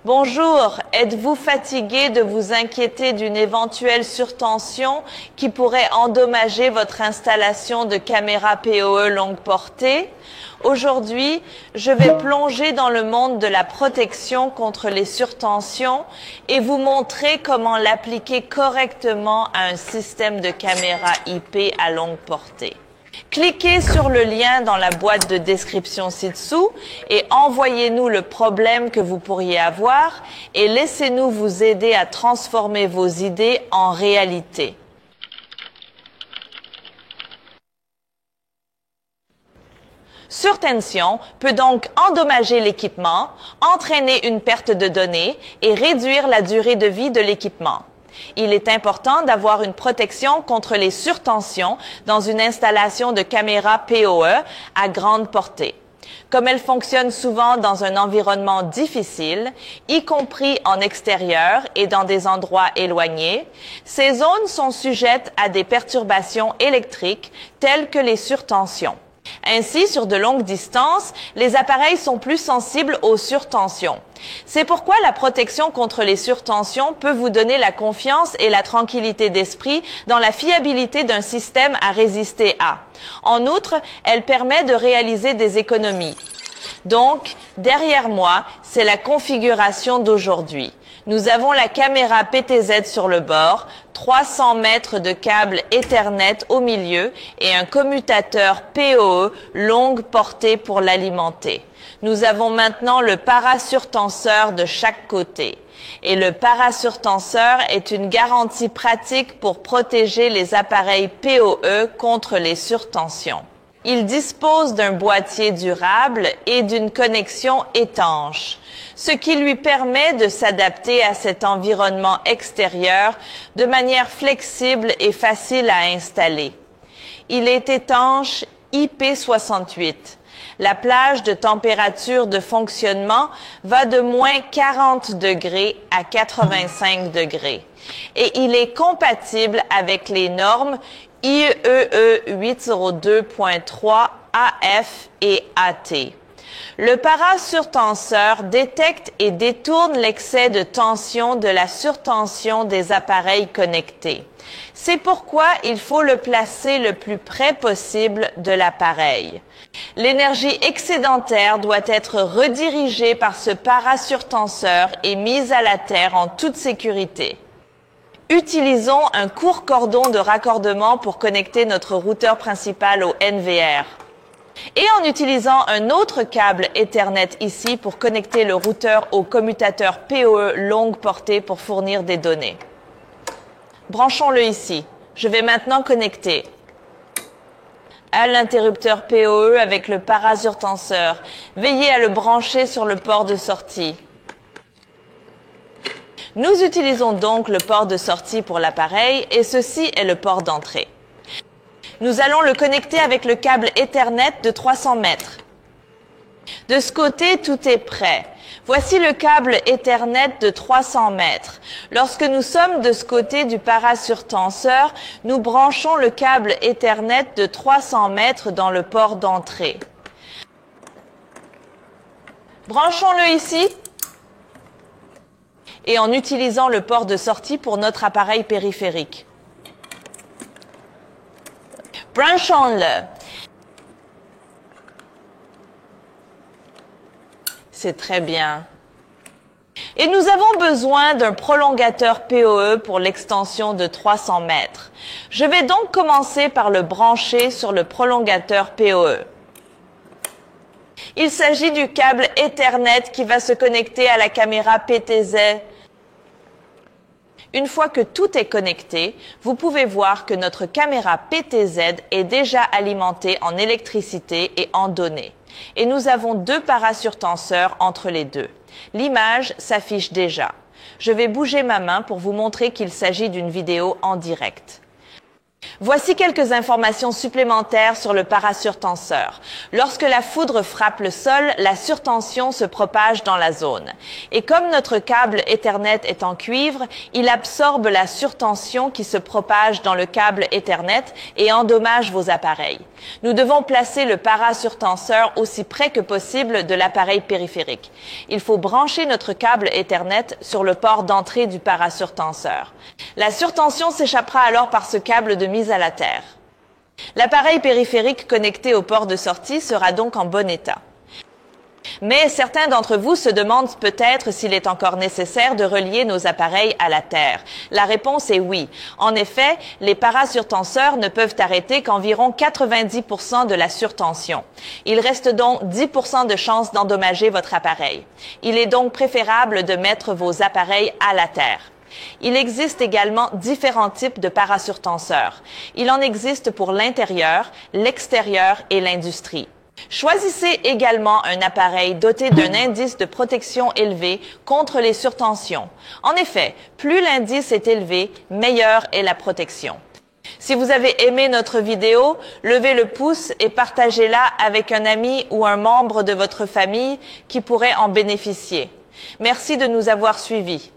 Bonjour, êtes-vous fatigué de vous inquiéter d'une éventuelle surtension qui pourrait endommager votre installation de caméra PoE longue portée? Aujourd'hui, je vais plonger dans le monde de la protection contre les surtensions et vous montrer comment l'appliquer correctement à un système de caméra IP à longue portée. Cliquez sur le lien dans la boîte de description ci-dessous et envoyez-nous le problème que vous pourriez avoir et laissez-nous vous aider à transformer vos idées en réalité. Surtension peut donc endommager l'équipement, entraîner une perte de données et réduire la durée de vie de l'équipement. Il est important d'avoir une protection contre les surtensions dans une installation de caméra PoE à grande portée. Comme elle fonctionne souvent dans un environnement difficile, y compris en extérieur et dans des endroits éloignés, ces zones sont sujettes à des perturbations électriques telles que les surtensions. Ainsi, sur de longues distances, les appareils sont plus sensibles aux surtensions. C'est pourquoi la protection contre les surtensions peut vous donner la confiance et la tranquillité d'esprit dans la fiabilité d'un système à résister à. En outre, elle permet de réaliser des économies. Donc, derrière moi, c'est la configuration d'aujourd'hui. Nous avons la caméra PTZ sur le bord, 300 mètres de câble Ethernet au milieu et un commutateur PoE longue portée pour l'alimenter. Nous avons maintenant le parasurtenseur de chaque côté. Et le parasurtenseur est une garantie pratique pour protéger les appareils PoE contre les surtensions. Il dispose d'un boîtier durable et d'une connexion étanche, ce qui lui permet de s'adapter à cet environnement extérieur de manière flexible et facile à installer. Il est étanche IP68. La plage de température de fonctionnement va de moins 40 degrés à 85 degrés et il est compatible avec les normes IEEE 802.3 AF et AT. Le parasurtenseur détecte et détourne l'excès de tension de la surtension des appareils connectés. C'est pourquoi il faut le placer le plus près possible de l'appareil. L'énergie excédentaire doit être redirigée par ce parasurtenseur et mise à la terre en toute sécurité. Utilisons un court cordon de raccordement pour connecter notre routeur principal au NVR. Et en utilisant un autre câble Ethernet ici pour connecter le routeur au commutateur PoE longue portée pour fournir des données. Branchons-le ici. Je vais maintenant connecter à l'interrupteur PoE avec le parasurtenseur. Veillez à le brancher sur le port de sortie. Nous utilisons donc le port de sortie pour l'appareil et ceci est le port d'entrée. Nous allons le connecter avec le câble Ethernet de 300 mètres. De ce côté, tout est prêt. Voici le câble Ethernet de 300 mètres. Lorsque nous sommes de ce côté du parasurtenseur, nous branchons le câble Ethernet de 300 mètres dans le port d'entrée. Branchons-le ici. Et en utilisant le port de sortie pour notre appareil périphérique. Branchons-le. C'est très bien. Et nous avons besoin d'un prolongateur PoE pour l'extension de 300 mètres. Je vais donc commencer par le brancher sur le prolongateur PoE. Il s'agit du câble Ethernet qui va se connecter à la caméra PTZ. Une fois que tout est connecté, vous pouvez voir que notre caméra PTZ est déjà alimentée en électricité et en données. Et nous avons deux parasurtenseurs entre les deux. L'image s'affiche déjà. Je vais bouger ma main pour vous montrer qu'il s'agit d'une vidéo en direct. Voici quelques informations supplémentaires sur le parasurtenseur. Lorsque la foudre frappe le sol, la surtension se propage dans la zone. Et comme notre câble Ethernet est en cuivre, il absorbe la surtension qui se propage dans le câble Ethernet et endommage vos appareils. Nous devons placer le parasurtenseur aussi près que possible de l'appareil périphérique. Il faut brancher notre câble Ethernet sur le port d'entrée du parasurtenseur. La surtension s'échappera alors par ce câble de mise à la terre. L'appareil périphérique connecté au port de sortie sera donc en bon état. Mais certains d'entre vous se demandent peut-être s'il est encore nécessaire de relier nos appareils à la terre. La réponse est oui. En effet, les parasurtenseurs ne peuvent arrêter qu'environ 90% de la surtension. Il reste donc 10% de chances d'endommager votre appareil. Il est donc préférable de mettre vos appareils à la terre. Il existe également différents types de parasurtenseurs. Il en existe pour l'intérieur, l'extérieur et l'industrie. Choisissez également un appareil doté d'un indice de protection élevé contre les surtensions. En effet, plus l'indice est élevé, meilleure est la protection. Si vous avez aimé notre vidéo, levez le pouce et partagez-la avec un ami ou un membre de votre famille qui pourrait en bénéficier. Merci de nous avoir suivis.